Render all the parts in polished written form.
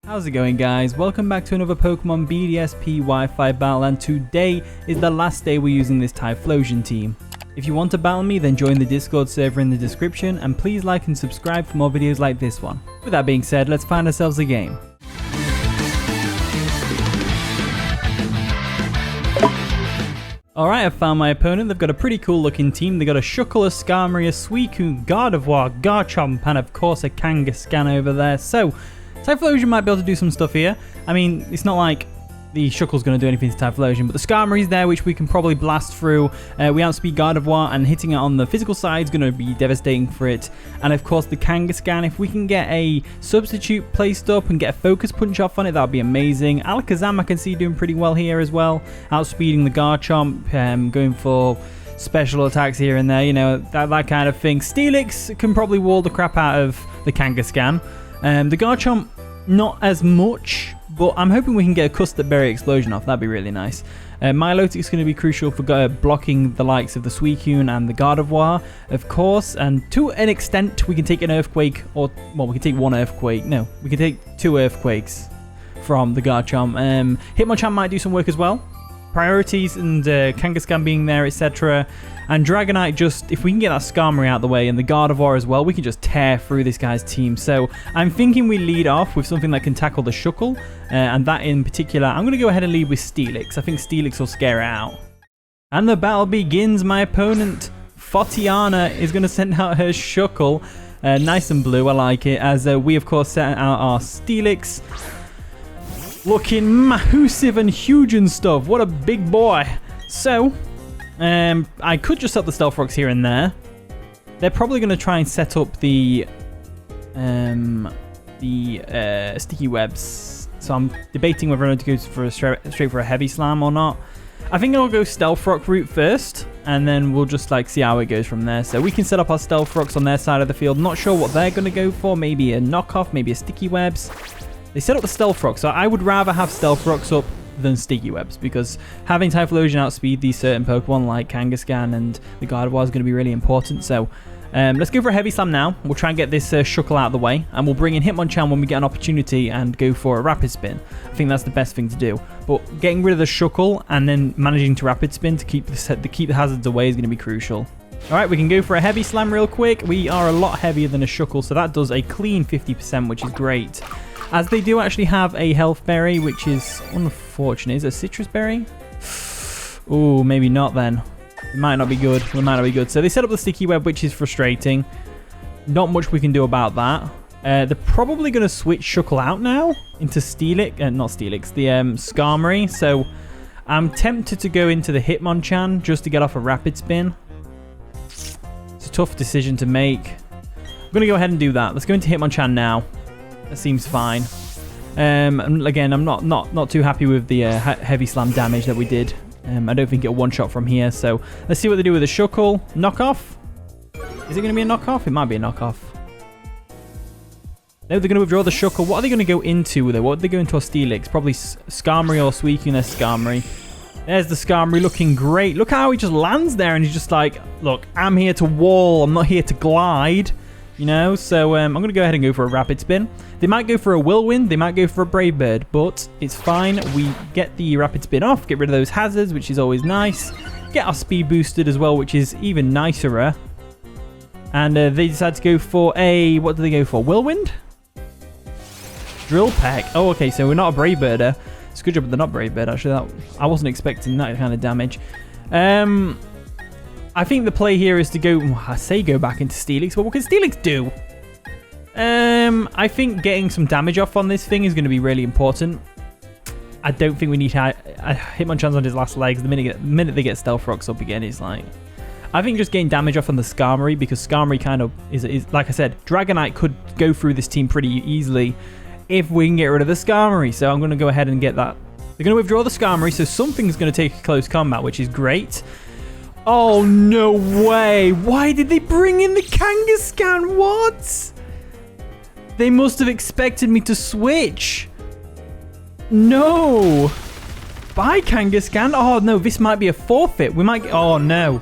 How's it going, guys? Welcome back to another Pokemon BDSP Wi-Fi battle, and today is the last day we're using this Typhlosion team. If you want to battle me, then join the Discord server in the description, and please like and subscribe for more videos like this one. With that being said, let's find ourselves a game. Alright, I've found my opponent. They've got a pretty cool looking team. They've got a Shuckle, a Skarmory, a Suicune, Gardevoir, Garchomp, and of course a Kangaskhan over there. So, Typhlosion might be able to do some stuff here. I mean, it's not like the Shuckle's going to do anything to Typhlosion, but the Skarmory's there, which we can probably blast through. We outspeed Gardevoir, and hitting it on the physical side is going to be devastating for it. And of course, the Kangaskhan, if we can get a substitute placed up and get a focus punch off on it, that would be amazing. Alakazam I can see doing pretty well here as well, outspeeding the Garchomp, going for special attacks here and there, you know, that kind of thing. Steelix can probably wall the crap out of the Kangaskhan. The Garchomp, not as much, but I'm hoping we can get a Custap Berry Explosion off. That'd be really nice. Milotic is going to be crucial for blocking the likes of the Suicune and the Gardevoir, of course. And to an extent, we can take an Earthquake, or, well, we can take one Earthquake. No, we can take two Earthquakes from the Garchomp. Hitmonchan might do some work as well. Priorities and Kangaskhan being there, etc. And Dragonite, just, if we can get that Skarmory out of the way and the Gardevoir as well, we can just tear through this guy's team. So I'm thinking we lead off with something that can tackle the Shuckle, and that in particular, I'm going to go ahead and lead with Steelix. I think Steelix will scare it out. And the battle begins. My opponent, Fotiana, is going to send out her Shuckle. Nice and blue, I like it, as we of course sent out our Steelix. Looking massive and huge and stuff. What a big boy. So, I could just set the Stealth Rocks here and there. They're probably going to try and set up the sticky webs. So I'm debating whether or not to go for straight for a heavy slam or not. I think I'll go Stealth Rock route first, and then we'll just like see how it goes from there. So we can set up our Stealth Rocks on their side of the field. Not sure what they're going to go for. Maybe a knockoff, maybe a sticky webs. They set up the Stealth Rock, so I would rather have Stealth Rocks up than Sticky Webs, because having Typhlosion outspeed these certain Pokemon like Kangaskhan and the Gardevoir is going to be really important. So let's go for a Heavy Slam now. We'll try and get this Shuckle out of the way, and we'll bring in Hitmonchan when we get an opportunity and go for a Rapid Spin. I think that's the best thing to do. But getting rid of the Shuckle and then managing to Rapid Spin to keep the hazards away is going to be crucial. Alright, we can go for a Heavy Slam real quick. We are a lot heavier than a Shuckle, so that does a clean 50%, which is great. As they do actually have a Health Berry, which is unfortunate. Is it a Citrus Berry? Oh, maybe not then. It might not be good. It might not be good. So they set up the Sticky Web, which is frustrating. Not much we can do about that. They're probably going to switch Shuckle out now into Steelix. Not Steelix, the Skarmory. So I'm tempted to go into the Hitmonchan just to get off a Rapid Spin. It's a tough decision to make. I'm going to go ahead and do that. Let's go into Hitmonchan now. That seems fine. Again, I'm not too happy with the heavy slam damage that we did. I don't think it'll one-shot from here. So let's see what they do with the Shuckle. Knockoff? Is it going to be a knockoff? It might be a knockoff. No, they're going to withdraw the Shuckle. What are they going to go into though? What are they going to a Steelix? Probably Skarmory or Suicune. There's Skarmory. There's the Skarmory looking great. Look how he just lands there and he's just like, look, I'm here to wall. I'm not here to glide. You know, so I'm going to go ahead and go for a Rapid Spin. They might go for a Whirlwind, they might go for a Brave Bird, but it's fine. We get the Rapid Spin off, get rid of those hazards, which is always nice. Get our speed boosted as well, which is even nicer. And they decide to go for a, what do they go for? Whirlwind? Drill Peck. Oh, okay, so we're not a Brave Birder. It's a good job they're not Brave Bird, actually. I wasn't expecting that kind of damage. I think the play here is to go, I say go back into Steelix, but what can Steelix do? I think getting some damage off on this thing is going to be really important. I don't think we need to Hitmonchan's on his last legs. The minute they get Stealth Rocks up again, it's like, I think just getting damage off on the Skarmory, because Skarmory kind of is like I said, Dragonite could go through this team pretty easily if we can get rid of the Skarmory. So I'm going to go ahead and get that. They're going to withdraw the Skarmory, so something's going to take a close combat, which is great. Oh, no way. Why did they bring in the Kangaskhan? What? They must have expected me to switch. No. Bye, Kangaskhan. Oh, no, this might be a forfeit. We might... Oh, no.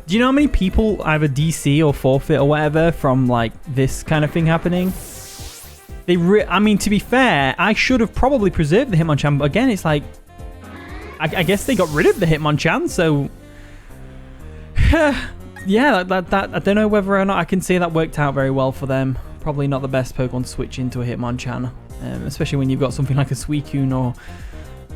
Do you know how many people either DC or forfeit or whatever from, like, this kind of thing happening? I mean, to be fair, I should have probably preserved the Hitmonchan, but again, it's like, I guess they got rid of the Hitmonchan, so yeah, that I don't know whether or not I can say that worked out very well for them. Probably not the best Pokemon to switch into a Hitmonchan, especially when you've got something like a Suicune or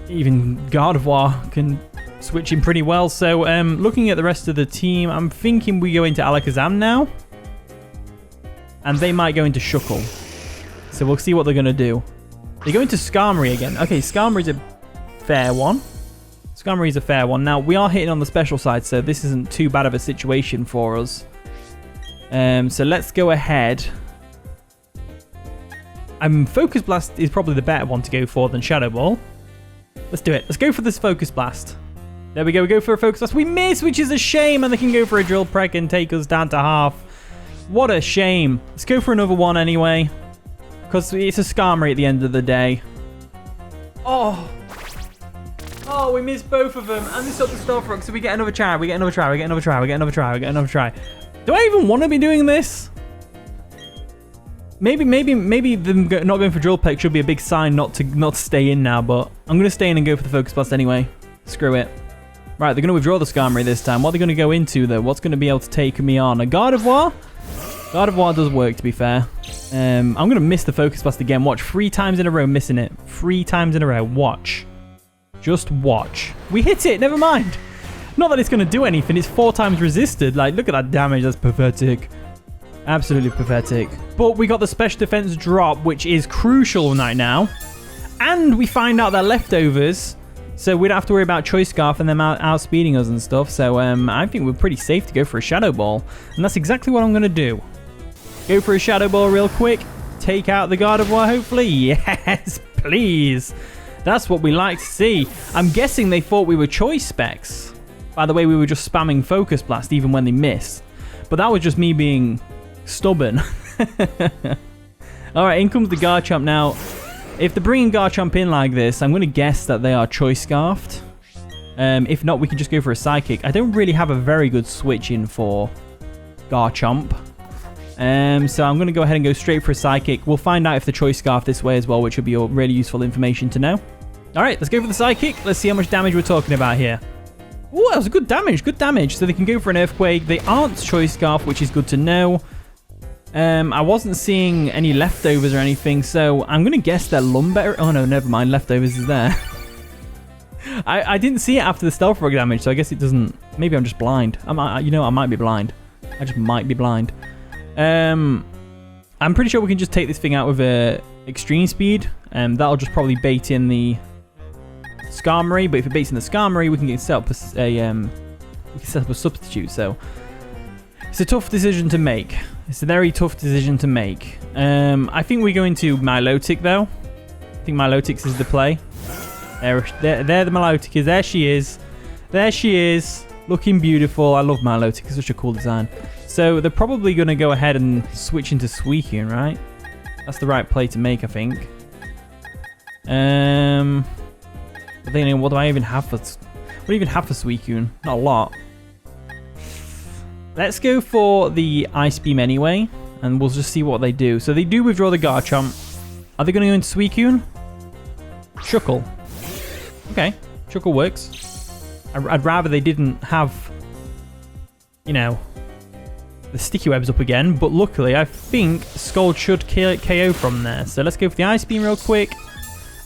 even Gardevoir can switch in pretty well. So looking at the rest of the team, I'm thinking we go into Alakazam now, and they might go into Shuckle. So we'll see what they're going to do. They go into Skarmory again. Okay, Skarmory's a fair one. Skarmory's a fair one. Now, we are hitting on the special side, so this isn't too bad of a situation for us. So let's go ahead. Focus Blast is probably the better one to go for than Shadow Ball. Let's do it. Let's go for this Focus Blast. There we go. We go for a Focus Blast. We miss, which is a shame, and they can go for a Drill Peck and take us down to half. What a shame. Let's go for another one anyway, because it's a Skarmory at the end of the day. Oh, we missed both of them, and this up the Stealth Rock, so we get another try. We get another try. We get another try. We get another try. We get another try. Do I even want to be doing this? Maybe them not going for Drill Peck should be a big sign not to stay in now, but I'm going to stay in and go for the Focus Blast anyway. Screw it. Right, they're going to withdraw the Skarmory this time. What are they going to go into, though? What's going to be able to take me on? A Gardevoir? Gardevoir does work, to be fair. I'm going to miss the Focus Blast again. Watch, 3 times in a row missing it. 3 times in a row. Watch. Just watch. We hit it. Never mind. Not that it's going to do anything. It's 4 times resisted. Like, look at that damage. That's pathetic. Absolutely pathetic. But we got the special defense drop, which is crucial right now. And we find out they're leftovers. So we don't have to worry about Choice Scarf and them outspeeding us and stuff. So I think we're pretty safe to go for a Shadow Ball. And that's exactly what I'm going to do. Go for a Shadow Ball real quick. Take out the Gardevoir, hopefully. Yes, please. That's what we like to see. I'm guessing they thought we were Choice Specs. By the way, we were just spamming Focus Blast even when they missed. But that was just me being stubborn. Alright, in comes the Garchomp now. If they're bringing Garchomp in like this, I'm going to guess that they are Choice Scarfed. If not, we can just go for a Psychic. I don't really have a very good switch in for Garchomp. So I'm going to go ahead and go straight for a Psychic. We'll find out if the Choice Scarf this way as well, which would be really useful information to know. Alright, let's go for the Psychic. Let's see how much damage we're talking about here. Oh, that was good damage. Good damage. So they can go for an Earthquake. They aren't Choice Scarf, which is good to know. I wasn't seeing any leftovers or anything, so I'm going to guess they're Lumberry. Oh, no, never mind. Leftovers is there. I didn't see it after the Stealth Rock damage, so I guess it doesn't... Maybe I'm just blind. I might be blind. I just might be blind. I'm pretty sure we can just take this thing out with Extreme Speed. That'll just probably bait in the Skarmory, but if it baits in the Skarmory, we can set up a substitute, so... It's a tough decision to make. It's a very tough decision to make. I think we go into Milotic, though. I think Milotic is the play. There the Milotic is. There she is. There she is. Looking beautiful. I love Milotic. It's such a cool design. So they're probably going to go ahead and switch into Suicune, right? That's the right play to make, I think. But then what do I even have for... What do I even have for Suicune? Not a lot. Let's go for the Ice Beam anyway, and we'll just see what they do. So they do withdraw the Garchomp. Are they going to go into Suicune? Shuckle. Okay, Shuckle works. I'd rather they didn't have, you know, the Sticky Webs up again, but luckily I think Scald should KO from there. So let's go for the Ice Beam real quick,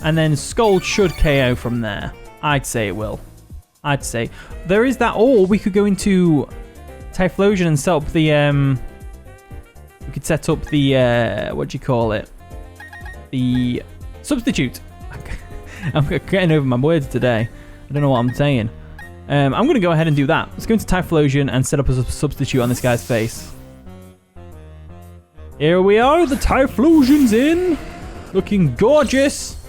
and then Scald should KO from there. I'd say it will. I'd say. There is that, or we could go into... Typhlosion and set up the we could set up the what do you call it, the substitute. I'm getting over my words today. I don't know what I'm saying. I'm going to go ahead and do that. Let's go into Typhlosion and set up a substitute on this guy's face. Here we are, the Typhlosion's in, looking gorgeous.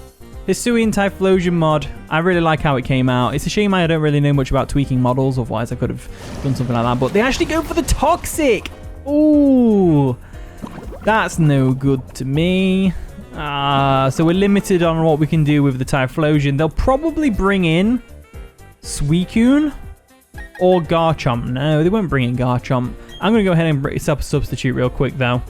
Hisuian Typhlosion mod. I really like how it came out. It's a shame I don't really know much about tweaking models, otherwise I could have done something like that. But they actually go for the Toxic! Ooh! That's no good to me. So we're limited on what we can do with the Typhlosion. They'll probably bring in Suicune or Garchomp. No, they won't bring in Garchomp. I'm going to go ahead and set up a substitute real quick, though.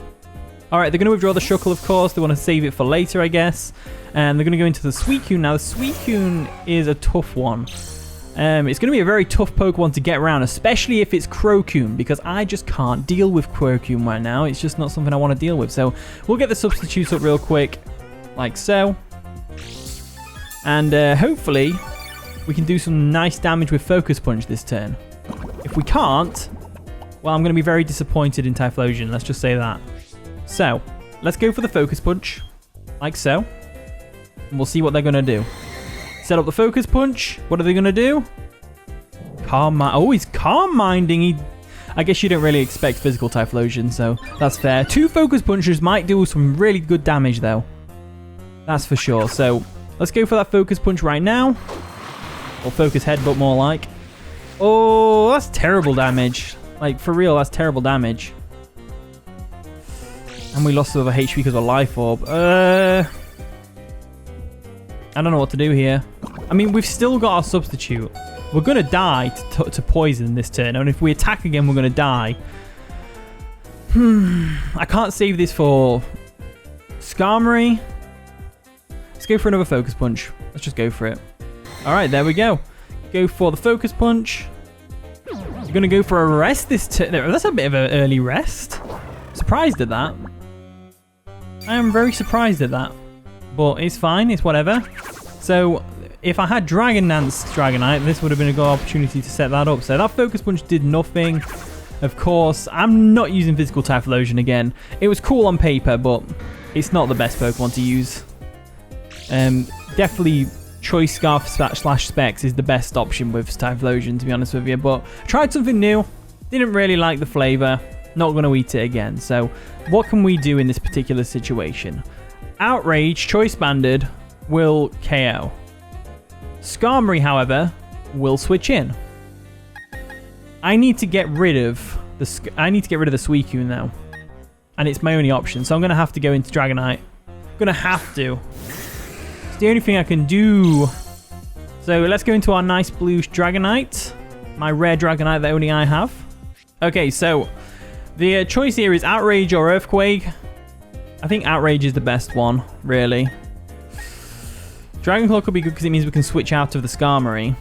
All right, they're going to withdraw the Shuckle, of course. They want to save it for later, I guess. And they're going to go into the Suicune. Now, the Suicune is a tough one. It's going to be a very tough Pokemon to get around, especially if it's Crocoon, because I just can't deal with Crocoon right now. It's just not something I want to deal with. So we'll get the substitutes up real quick, like so. And hopefully we can do some nice damage with Focus Punch this turn. If we can't, well, I'm going to be very disappointed in Typhlosion. Let's just say that. So let's go for the Focus Punch, like so. And we'll see what they're going to do. Set up the Focus Punch. What are they going to do? Calm Mind. Oh, he's Calm Minding. I guess you don't really expect physical Typhlosion, so that's fair. 2 Focus Punches might do some really good damage, though. That's for sure. So let's go for that Focus Punch right now. Or Focus Headbutt, more like. Oh, that's terrible damage. Like, for real, that's terrible damage. And we lost over HP because of a Life Orb. I don't know what to do here. I mean, we've still got our substitute. We're going to die to poison this turn. And if we attack again, we're going to die. I can't save this for Skarmory. Let's go for another Focus Punch. Let's just go for it. All right, there we go. Go for the Focus Punch. We're going to go for a rest this turn. That's a bit of an early rest. Surprised at that. I am very surprised at that. But it's fine. It's whatever. So if I had Dragon Dance Dragonite, this would have been a good opportunity to set that up. So that Focus Punch did nothing. Of course, I'm not using Physical Typhlosion again. It was cool on paper, but it's not the best Pokemon to use. Definitely Choice Scarf / Specs is the best option with Typhlosion, to be honest with you. But tried something new. Didn't really like the flavor. Not going to eat it again. So what can we do in this particular situation? Outrage, Choice Banded, will KO. Skarmory, however, will switch in. I need to get rid of the Suicune now, and it's my only option. So I'm gonna have to go into Dragonite. I'm gonna have to. It's the only thing I can do. So let's go into our nice blue Dragonite, my rare Dragonite that only I have. Okay, so the choice here is Outrage or Earthquake. I think Outrage is the best one, really. Dragon Claw could be good because it means we can switch out of the Skarmory.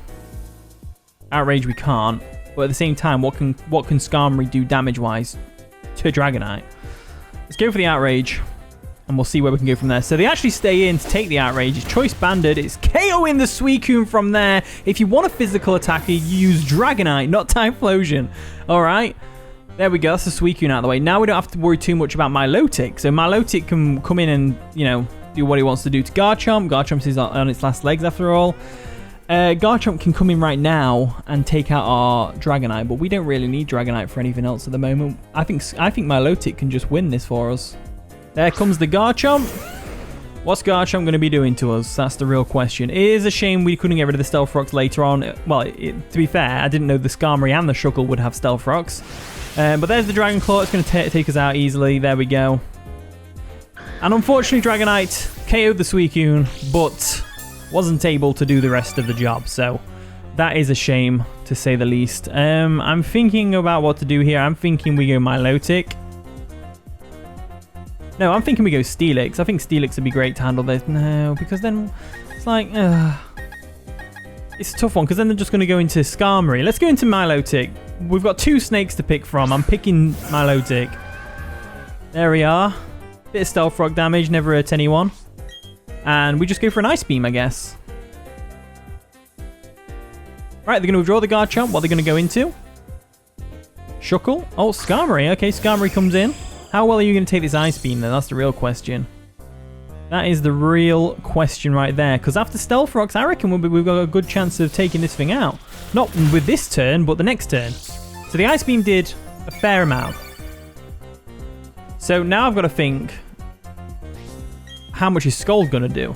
Outrage we can't, but at the same time, what can Skarmory do damage-wise to Dragonite? Let's go for the Outrage, and we'll see where we can go from there. So they actually stay in to take the Outrage. It's Choice Banded. It's KOing the Suicune from there. If you want a physical attacker, you use Dragonite, not Typhlosion. All right. There we go. That's the Suicune out of the way. Now we don't have to worry too much about Milotic. So Milotic can come in and, you know, do what he wants to do to Garchomp. Garchomp is on its last legs after all. Garchomp can come in right now and take out our Dragonite, but we don't really need Dragonite for anything else at the moment. I think Milotic can just win this for us. There comes the Garchomp. What's Garchomp going to be doing to us? That's the real question. It is a shame we couldn't get rid of the Stealth Rocks later on. Well, to be fair, I didn't know the Skarmory and the Shuckle would have Stealth Rocks. But there's the Dragon Claw. It's going to take us out easily. There we go. And unfortunately, Dragonite KO'd the Suicune, but wasn't able to do the rest of the job. So that is a shame, to say the least. I'm thinking about what to do here. I'm thinking we go Milotic. No, I'm thinking we go Steelix. I think Steelix would be great to handle this. No, because then it's like... it's a tough one, because then they're just going to go into Skarmory. Let's go into Milotic. We've got 2 snakes to pick from. I'm picking Milotic. There we are. Bit of Stealth Rock damage, never hurt anyone. And we just go for an Ice Beam, I guess. Right, they're going to withdraw the Garchomp. What are they going to go into? Shuckle? Oh, Skarmory. Okay, Skarmory comes in. How well are you going to take this Ice Beam, then? That's the real question. That is the real question right there. Because after Stealth Rocks, I reckon we've got a good chance of taking this thing out. Not with this turn, but the next turn. So the Ice Beam did a fair amount. So now I've got to think... how much is Scald going to do?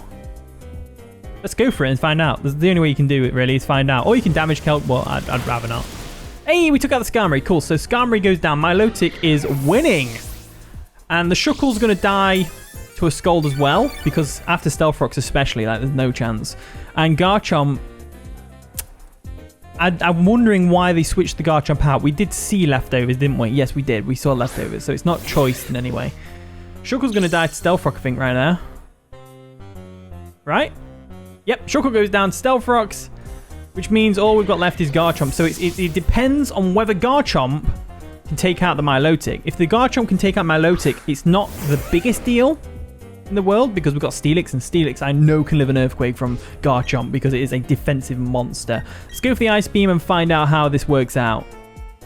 Let's go for it and find out. That's the only way you can do it, really, is find out. Or you can damage Kelp. Well, I'd rather not. Hey, we took out the Skarmory. Cool. So Skarmory goes down. Milotic is winning. And the Shuckle's going to die to a Scald as well, because after Stealth Rocks especially, like, there's no chance. And Garchomp... I'm wondering why they switched the Garchomp out. We did see leftovers, didn't we? Yes, we did. We saw leftovers. So it's not choiced in any way. Shuckle's going to die to Stealth Rock, I think, right now. Right? Yep, Shuckle goes down to Stealth Rocks, which means all we've got left is Garchomp. So it depends on whether Garchomp can take out the Milotic. If the Garchomp can take out Milotic, it's not the biggest deal in the world because we've got Steelix, and Steelix I know can live an Earthquake from Garchomp because it is a defensive monster. Let's go for the Ice Beam and find out how this works out.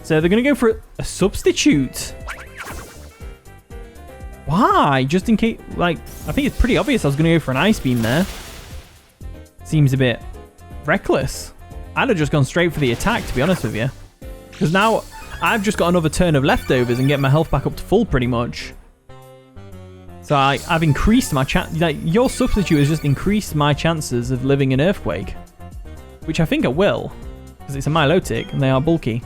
So they're going to go for a substitute. Why? Just in case, like, I think it's pretty obvious I was going to go for an Ice Beam there. Seems a bit reckless. I'd have just gone straight for the attack, to be honest with you. Because now I've just got another turn of leftovers and get my health back up to full pretty much. So I've increased my chance. Like, your substitute has just increased my chances of living an Earthquake. Which I think it will. Because it's a Milotic and they are bulky.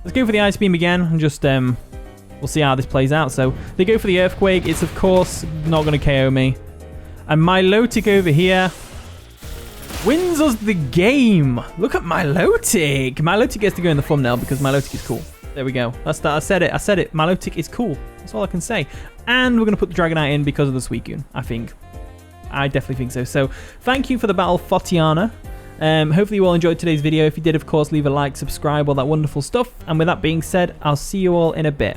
Let's go for the Ice Beam again and just, we'll see how this plays out. So they go for the Earthquake. It's, of course, not going to KO me. And Milotic over here wins us the game. Look at Milotic. Milotic gets to go in the thumbnail because Milotic is cool. There we go. That's that. I said it. Milotic is cool. That's all I can say. And we're going to put the Dragonite in because of the Suicune, I think. I definitely think so. So thank you for the battle, Fotiana. Hopefully you all enjoyed today's video. If you did, of course, leave a like, subscribe, all that wonderful stuff. And with that being said, I'll see you all in a bit.